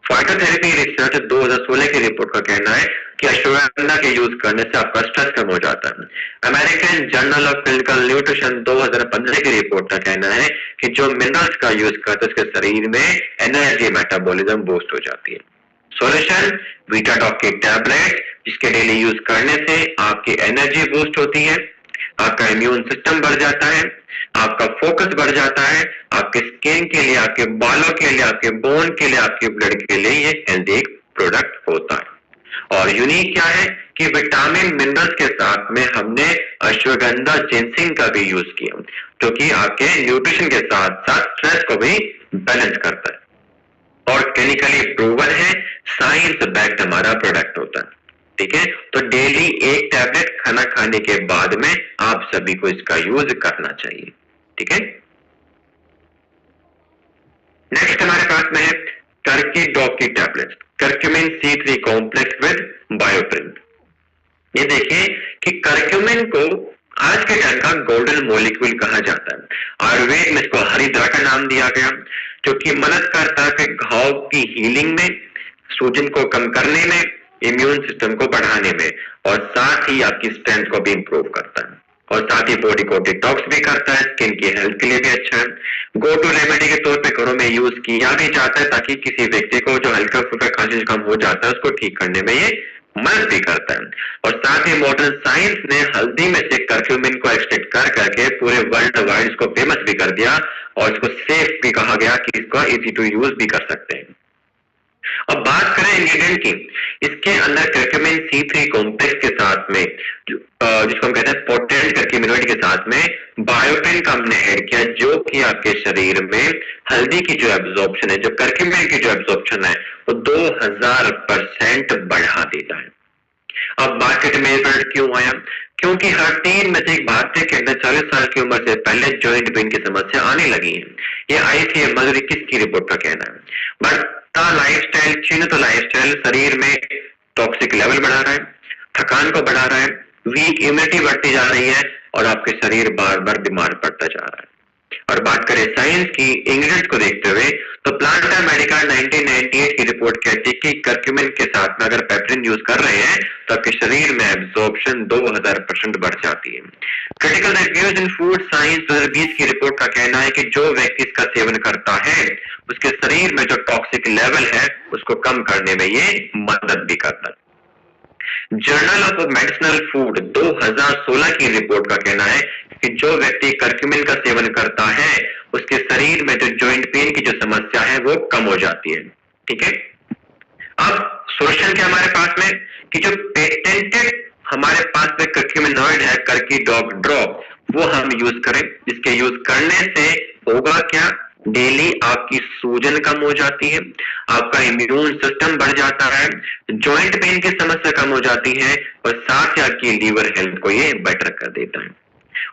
फाइटोथेरेपी रिसर्च 2016 की रिपोर्ट का कहना है कि अश्वगंधा के यूज करने से आपका स्ट्रेस कम हो जाता है। American journal of clinical nutrition 2015 की रिपोर्ट का कहना है कि जो मिनरल्स का यूज करते हैं उसके शरीर में एनर्जी मेटाबॉलिज्म बूस्ट हो जाती है। सॉल्यूशन वीटाडॉक की टैबलेट जिसके डेली यूज करने से आपकी एनर्जी बूस्ट होती है, आपका इम्यून सिस्टम बढ़ जाता है, आपका फोकस बढ़ जाता है, आपके स्किन के लिए, आपके बालों के लिए, आपके बोन के लिए, आपके ब्लड के लिए ये हेल्दी एक प्रोडक्ट होता है। और यूनिक क्या है कि विटामिन मिनरल्स के साथ में हमने अश्वगंधा, जिनसिंग का भी यूज किया जो कि आपके न्यूट्रिशन के साथ साथ स्ट्रेस को भी बैलेंस करता है और क्लिनिकली प्रूवन है, साइंस बैक्ड हमारा प्रोडक्ट होता है। ठीक है, तो डेली एक टैबलेट खाना खाने के बाद में आप सभी को इसका यूज करना चाहिए। ठीक है, नेक्स्ट हमारे पास में है टर्की डॉग की tablet, curcumin C3 complex with bioperine. ये देखिए कि कर्क्यूमिन को आज के टाइम का गोल्डन मॉलिक्यूल कहा जाता है। आयुर्वेद में इसको हरिद्रा का नाम दिया गया जो कि मदद करता है घाव की हीलिंग में, सूजन को कम करने में, इम्यून सिस्टम को बढ़ाने में और साथ ही आपकी स्ट्रेंथ को भी इंप्रूव करता है और साथ ही बॉडी को डिटॉक्स भी करता है, स्किन की हेल्थ के लिए भी अच्छा है। गो टू रेमेडी के तौर पे घरों में यूज किया भी जाता है ताकि किसी व्यक्ति को जो हल्का फुल्का खांसी जुकाम हो जाता है उसको ठीक करने में ये मदद भी करता है। और साथ ही मॉडर्न साइंस ने हल्दी में से कर्क्यूमिन को एक्सट्रैक्ट कर करके पूरे वर्ल्ड वाइड इसको फेमस भी कर दिया और इसको सेफ भी कहा गया कि इसको इजी टू यूज भी कर सकते हैं। अब बात करें इंग्रेडिएंट की, इसके अंदर कर्क्यूमिन C3 कॉम्प्लेक्स के साथ में जिसको हम कहते हैं पोटेंट कर्क्यूमिनोइड के साथ में बायोटिन का हमने ऐड किया जो कि आपके शरीर में हल्दी की जो एब्जॉर्प्शन है, जो कर्क्यूमिन की जो एब्जॉर्प्शन है वो 2000% बढ़ा देता है। अब मार्केट में ये प्रोडक्ट क्यों आया? क्योंकि हर 3 में से एक भारतीय के अंदर 40 साल की उम्र से पहले जॉइंट पेन की समस्या आने लगी है। ये ICM 2021 की रिपोर्ट का कहना है। बढ़ता लाइफस्टाइल, क्षीणित लाइफस्टाइल शरीर में टॉक्सिक लेवल बढ़ा रहा है, थकान को बढ़ा रहा है, वीक इम्यूनिटी बढ़ती जा रही है और आपके शरीर बार बार बीमार पड़ता जा रहा है। और बात करें साइंस की इंग्रेडिएंट्स को देखते हुए तो प्लांटा मेडिका 1998 की रिपोर्ट कहती है कि कर्क्यूमिन के साथ में अगर पेप्रिन यूज कर रहे हैं तो आपके शरीर में एब्जॉर्प्शन 2000% बढ़ जाती है। क्रिटिकल रिव्यूज इन फूड साइंस 2020 की रिपोर्ट का कहना है कि जो व्यक्ति इसका सेवन करता है उसके शरीर में जो टॉक्सिक लेवल है उसको कम करने में ये मदद भी करता है। जर्नल ऑफ मेडिसिनल फूड 2016 की रिपोर्ट का कहना है कि जो व्यक्ति कर्क्यूमिन का सेवन करता है उसके शरीर में जो जॉइंट पेन की जो समस्या है वो कम हो जाती है। ठीक है, अब सोल्यूशन क्या हमारे पास में कि जो पेटेंटेड हमारे पास में कर्क्यूमिनॉइड है कर्की डॉग ड्रॉप वो हम यूज करें। इसके यूज करने से होगा क्या, डेली आपकी सूजन कम हो जाती है, आपका इम्यून सिस्टम बढ़ जाता है, जॉइंट पेन की समस्या कम हो जाती है और साथ ही आपकी लीवर हेल्थ को ये बेटर कर देता है।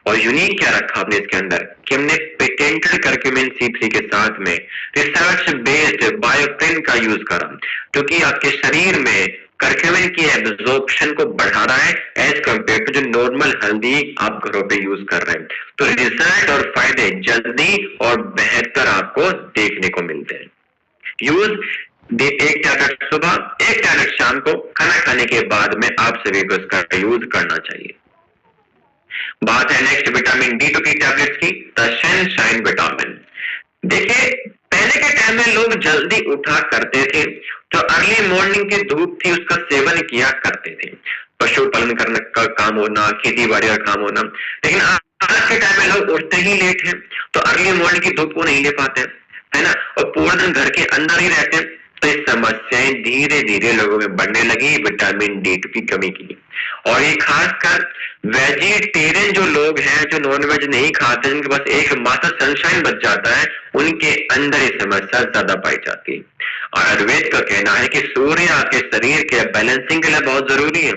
और यूनिक क्या रखा आपने इसके अंदर कि हमने पेटेंटेड कर्क्यूमिन C3 के साथ में रिसर्च बेस्ड बायोप्रिन का यूज करा क्योंकि आपके शरीर में करक्यूमिन की एब्जॉर्प्शन को बढ़ा रहा है एज कम्पेयर टू जो नॉर्मल हल्दी आप घरों पे यूज कर रहे हैं। तो रिजल्ट और फायदे जल्दी और बेहतर आपको देखने को मिलते हैं। यूज एक टैबलेट सुबह, एक टैबलेट शाम को खाना खाने के बाद में आप सभी को इसका यूज करना चाहिए। बात है नेक्स्ट विटामिन D2 की टैबलेट्स की, द सनशाइन विटामिन। देखिए पहले के टाइम में लोग जल्दी उठा करते थे, जो अर्ली मॉर्निंग की धूप थी उसका सेवन किया करते थे, पशुपालन करने का काम होना, खेती बाड़ी का काम होना। लेकिन आज के टाइम में लोग उठते ही लेट हैं, तो अर्ली मॉर्निंग की धूप को नहीं ले पाते, है ना, और पूरा दिन घर के अंदर ही रहते हैं। तो ये समस्याएं धीरे धीरे लोगों में बढ़ने लगी विटामिन D2 की कमी की। और ये खासकर वेजिटेरियन जो लोग हैं, जो नॉनवेज नहीं खाते, जिनके पास एक मात्र सनशाइन बच जाता है, उनके अंदर ये समस्या ज्यादा पाई जाती है। आयुर्वेद का कहना है कि सूर्य आपके शरीर के बैलेंसिंग के लिए बहुत जरूरी है,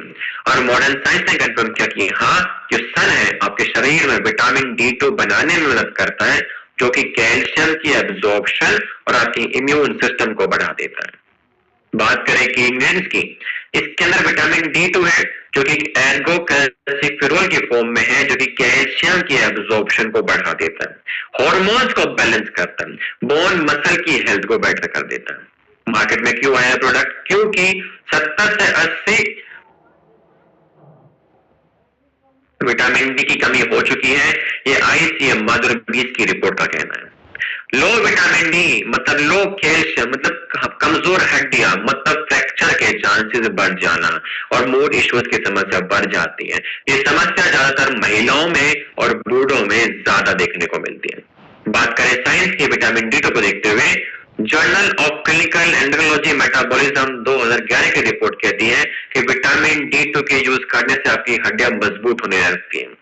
और मॉडर्न साइंस ने कंफर्म किया कि हाँ, जो सन है आपके शरीर में विटामिन D2 बनाने में मदद करता है, जो कि कैल्शियम की एब्जॉर्प्शन और आपके इम्यून सिस्टम को बढ़ा देता है। बात करें कि इंग्रेडिएंट्स की, इसके अंदर विटामिन D2 है जो कि एर्गोकैल्सिफेरॉल की फॉर्म में है, जो कि कैल्शियम की एब्जॉर्प्शन को बढ़ा देता है, हार्मोन्स को बैलेंस करता है, बोन मसल की हेल्थ को बेटर कर देता है। मार्केट में क्यों आया प्रोडक्ट? क्योंकि 70 से 80 विटामिन D की कमी हो चुकी है, ये ICMR 2020 की रिपोर्ट का कहना है। लो विटामिन D मतलब लो कैल्शियम मतलब कमजोर हड्डियां, मतलब फ्रैक्चर के चांसेस बढ़ जाना और मूड इश्यूज की समस्या बढ़ जाती है। ये समस्या ज्यादातर महिलाओं में और बूढ़ों में ज्यादा देखने को मिलती है। बात करें साइंस की विटामिन D2 को देखते हुए, journal of clinical andrology metabolism 2011 की रिपोर्ट कहती है कि विटामिन D2 के यूज करने से आपकी हड्डियां मजबूत होने लगती हैं।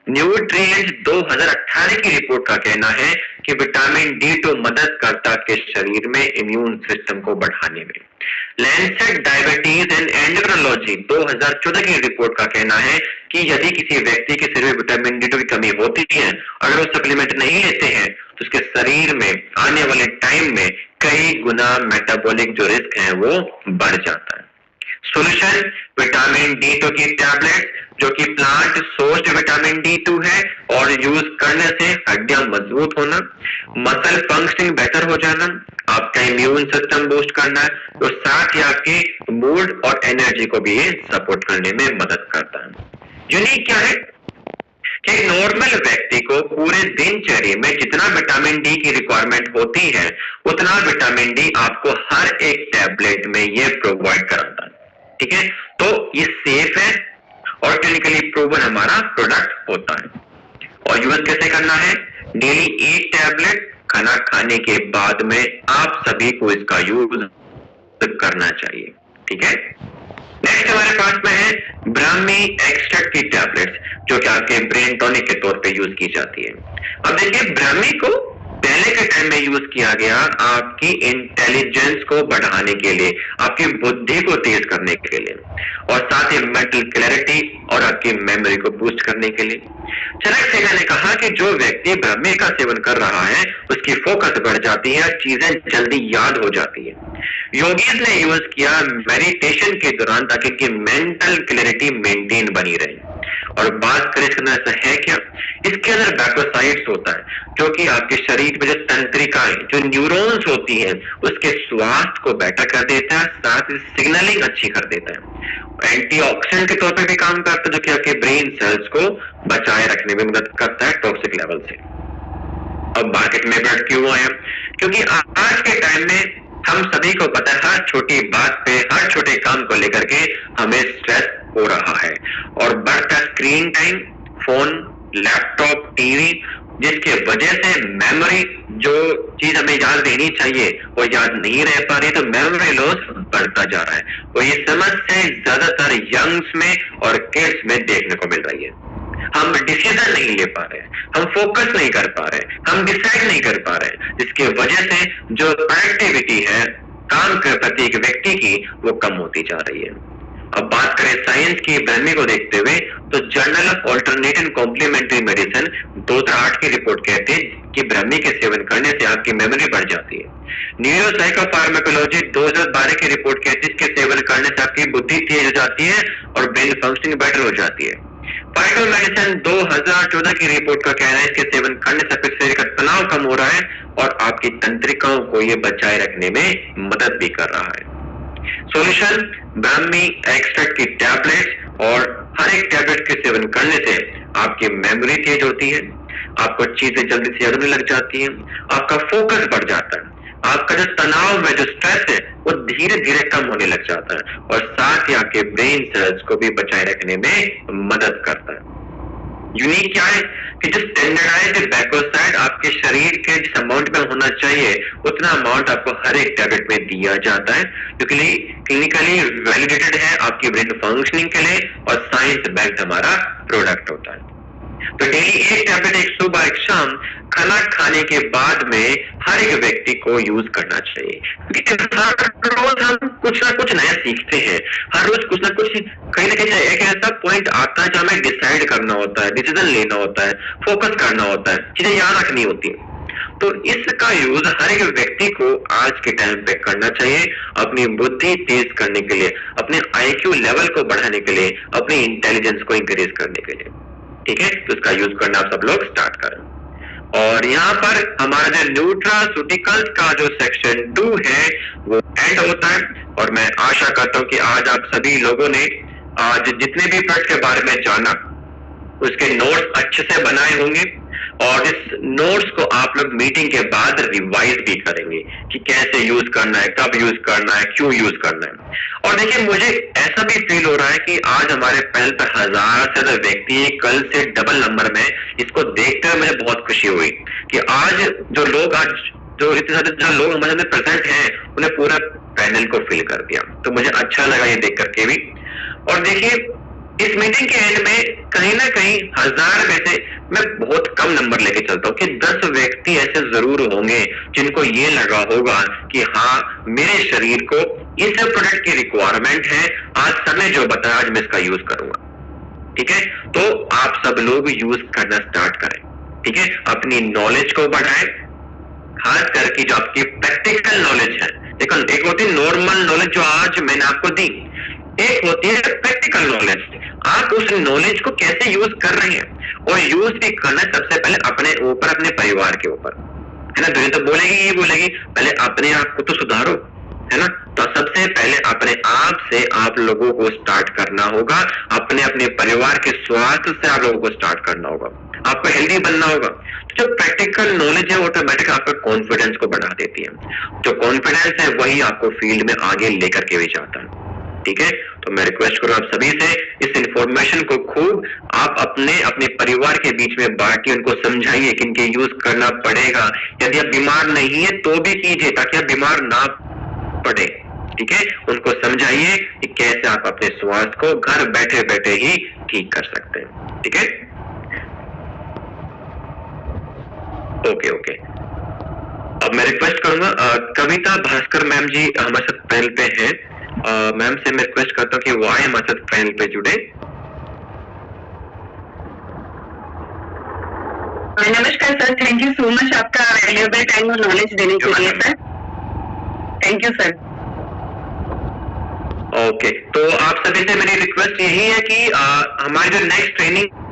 न्यूट्रिएंट्स 2018 की रिपोर्ट का कहना है कि विटामिन D2 मदद करता है के शरीर में इम्यून सिस्टम को बढ़ाने में। लैंसेट डायबिटीज एंड एंड्रोलॉजी 2014 की रिपोर्ट का कहना है कि यदि किसी व्यक्ति के शरीर में विटामिन D2 की कमी होती है, अगर वो सप्लीमेंट नहीं लेते हैं, तो उसके शरीर में आने वाले टाइम में कई गुना मेटाबॉलिक जो रिस्क है वो बढ़ जाता है। सॉल्यूशन विटामिन D2 की टैबलेट, जो कि प्लांट सोर्स्ड विटामिन D2 है, और यूज करने से हड्डियां मजबूत होना, मसल फंक्शनिंग बेहतर हो जाना, आपका इम्यून सिस्टम बूस्ट करना है, तो साथ ही आपकी मूड और एनर्जी को भी सपोर्ट करने में मदद करता है। यूनिक क्या है कि नॉर्मल व्यक्ति को पूरे दिनचर्या में जितना विटामिन D की रिक्वायरमेंट होती है, उतना विटामिन D आपको हर एक टैबलेट में ये प्रोवाइड कराता है। ठीक है, तो ये सेफ है और क्लिनिकली प्रूवन हमारा प्रोडक्ट होता है। और यूज कैसे करना है? डेली 1 टैबलेट खाना खाने के बाद में आप सभी को इसका यूज करना चाहिए। ठीक है, नेक्स्ट हमारे पास में है ब्राह्मी एक्सट्रैक्ट की टैबलेट्स, जो कि आपके ब्रेन टॉनिक के तौर पे यूज की जाती है। अब देखिए, ब्राह्मी को पहले के टाइम में यूज किया गया आपकी इंटेलिजेंस को बढ़ाने के लिए, आपकी बुद्धि को तेज करने के लिए, और साथ ही मेंटल क्लैरिटी और आपकी मेमोरी को बूस्ट करने के लिए। चरक सेगा ने कहा कि जो व्यक्ति ब्राह्मी का सेवन कर रहा है, उसकी फोकस बढ़ जाती है, चीजें जल्दी याद हो जाती है। योगीज ने यूज किया मेडिटेशन के दौरान ताकि कि मेंटल क्लैरिटी मेंटेन बनी रहे। और बात करें इसके अंदर ऐसा है क्या? इसके अंदर बैकोसाइट्स होता है, जो कि आपके शरीर में जो तंत्रिकाएं, जो न्यूरॉन्स होती हैं, उसके स्वास्थ्य को बेटर कर देता है, साथ ही सिग्नलिंग अच्छी कर देता है। एंटीऑक्सीडेंट के तौर पे भी काम करता है, जो कि आपके ब्रेन सेल्स को बचाए रखने में मदद करता है टॉक्सिक लेवल से। अब मार्केट में ब्लड क्यों आया? क्योंकि आज के टाइम में हम सभी को पता है, हर छोटी बात पे, हर छोटे काम को लेकर के हमें स्ट्रेस हो रहा है, और बढ़ता screen time, phone, laptop, TV, जिसके वजह से मेमोरी, जो चीज हमें याद रहनी चाहिए वो याद नहीं रह पा रही, तो मेमोरी लॉस बढ़ता जा रहा है। और ये समस्या ज्यादातर यंग्स में और किड्स में देखने को मिल रही है। हम डिसीजन नहीं ले पा रहे, हम फोकस नहीं कर पा रहे, हम डिसाइड नहीं कर पा रहे, जिसके वजह से जो प्रोडक्टिविटी है काम के प्रति एक व्यक्ति की, वो कम होती जा रही है। अब बात करें साइंस की ब्राह्मी को देखते हुए, तो journal of alternative and complementary medicine 2008 की रिपोर्ट कहती है कि ब्राह्मी के सेवन करने से आपकी मेमोरी बढ़ जाती है, न्यूरोसाइकोफार्माकोलॉजी 2012 की रिपोर्ट कहती है इसके सेवन करने से आपकी बुद्धि तेज हो जाती है और ब्रेन फंक्शनिंग बेटर हो जाती है। फाइटो मेडिसिन 2014 की रिपोर्ट का कहना है इसके सेवन करने से आपके शरीर का तनाव कम हो रहा है और आपकी तंत्रिकाओं को ये बचाए रखने में मदद भी कर रहा है। सॉल्यूशन ब्राह्मी एक्सट्रैक्ट की टैबलेट्स, और हर एक टैबलेट के सेवन करने से आपकी मेमोरी तेज होती है, आपको चीजें जल्दी से याद होने लग जाती हैं, आपका फोकस बढ़ जाता है, आपका जो तनाव है, जो स्ट्रेस है, वो धीरे धीरे कम होने लग जाता है और साथ ही आपके ब्रेन सेल्स को भी बचाए रखने में मदद करता है। यूनिक क्या है कि जो स्टैंडर्डाइज्ड बैकोसाइड आपके शरीर के जिस अमाउंट में होना चाहिए उतना अमाउंट आपको हर एक टैबलेट में दिया जाता है, जो क्लिनिकली वैलिडेटेड है आपकी ब्रेन फंक्शनिंग के लिए और साइंस बैक्ड हमारा प्रोडक्ट होता है। तो डेली एक टैबलेट, एक सुबह एक शाम, खाना खाने के बाद में हर एक व्यक्ति को यूज करना चाहिए, क्योंकि हर रोज हम कुछ ना कुछ नया सीखते हैं, हर रोज कुछ ना कुछ कहीं ना कहीं एक ऐसा पॉइंट आता है जहाँ हमें डिसाइड करना होता है, डिसीजन लेना होता है, फोकस करना होता है, चीजें याद रखनी होती है। तो इसका यूज हर एक व्यक्ति को आज के टाइम पे करना चाहिए अपनी बुद्धि तेज करने के लिए, अपने IQ लेवल को बढ़ाने के लिए, अपनी इंटेलिजेंस को इंक्रीज करने के लिए। ठीक है, तो इसका यूज करना आप सब लोग स्टार्ट करें। और यहाँ पर हमारा जो न्यूट्रास्यूटिकल्स का जो सेक्शन 2 है वो एंड होता है, और मैं आशा करता हूँ कि आज आप सभी लोगों ने आज जितने भी प्रोडक्ट के बारे में जाना उसके नोट्स अच्छे से बनाए होंगे, और इस नोट्स को आप लोग मीटिंग के बाद रिवाइज भी करेंगे कि कैसे यूज करना है, कब यूज करना है, क्यों यूज करना है। और देखिए, मुझे ऐसा भी फील हो रहा है कि आज हमारे पैनल पर 1000 से ज्यादा व्यक्ति कल से डबल नंबर में, इसको देखते हुए मुझे बहुत खुशी हुई कि आज जो लोग इतने सारे जो लोग हमारे सामने प्रेजेंट हैं उन्हें पूरा पैनल को फिल कर दिया, तो मुझे अच्छा लगा ये देख करके भी। और देखिए, इस मीटिंग के एंड में कहीं ना कहीं 1000 में से मैं बहुत कम नंबर लेके चलता हूँ कि 10 व्यक्ति ऐसे जरूर होंगे जिनको ये लगा होगा कि हाँ, मेरे शरीर को इस प्रोडक्ट की रिक्वायरमेंट है, आज सर ने जो बताया आज मैं इसका यूज करूंगा। ठीक है, तो आप सब लोग यूज करना स्टार्ट करें। ठीक है, अपनी नॉलेज को बढ़ाएं, खास करके जो आपकी प्रैक्टिकल नॉलेज है। देखो, एक होती है नॉर्मल नॉलेज जो आज मैंने आपको दी, एक होती है प्रैक्टिकल नॉलेज। आप उस नॉलेज को कैसे यूज कर रहे हैं, और यूज भी करना सबसे पहले अपने ऊपर, अपने परिवार के ऊपर, है ना। दुनिया तो बोलेगी, ये बोलेगी पहले अपने आप को तो सुधारो, है ना। तो सबसे पहले अपने आप से आप लोगों को स्टार्ट करना होगा, अपने परिवार के स्वास्थ्य से आप लोगों को स्टार्ट करना होगा, आपको हेल्दी बनना होगा। तो जो प्रैक्टिकल नॉलेज है ऑटोमेटिक आपका कॉन्फिडेंस को बढ़ा देती है। जो कॉन्फिडेंस है वही आपको फील्ड में आगे लेकर के भी जाता है। ठीक है, तो मैं रिक्वेस्ट करूं आप सभी से, इस इंफॉर्मेशन को खूब आप अपने परिवार के बीच में बांटिए, उनको समझाइए कि इनके यूज करना पड़ेगा। यदि आप बीमार नहीं है तो भी कीजिए, ताकि आप बीमार ना पड़े। ठीक है, उनको समझाइए कि कैसे आप अपने स्वास्थ्य को घर बैठे बैठे ही ठीक कर सकते हैं। ठीक है, ओके। अब मैं रिक्वेस्ट करूंगा कविता भास्कर मैम जी हमारे साथ पैनल पे हैं। मैम से मैं रिक्वेस्ट करता हूँ कि वो आए हमारे साथ पैनल पे जुड़े। नमस्कार sir, thank you so much आपका वैल्यूएबल टाइम और नॉलेज देने के लिए sir. Thank you sir. Okay, तो आप सभी से मेरी रिक्वेस्ट यही है कि हमारी जो नेक्स्ट ट्रेनिंग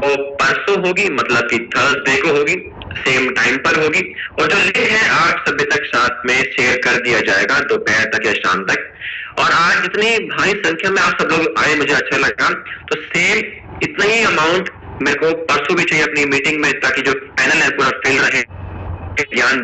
वो परसों होगी, मतलब कि थर्सडे को होगी, सेम टाइम पर होगी, और जो लिंक है आप सभी तक साथ में शेयर कर दिया जाएगा दोपहर तक या शाम तक। और आज जितनी भारी संख्या में आप सब लोग आए मुझे अच्छा लगा, तो सेम इतना ही अमाउंट मेरे को परसों भी चाहिए अपनी मीटिंग में, ताकि जो पैनल है पूरा फिल रहे, ज्ञान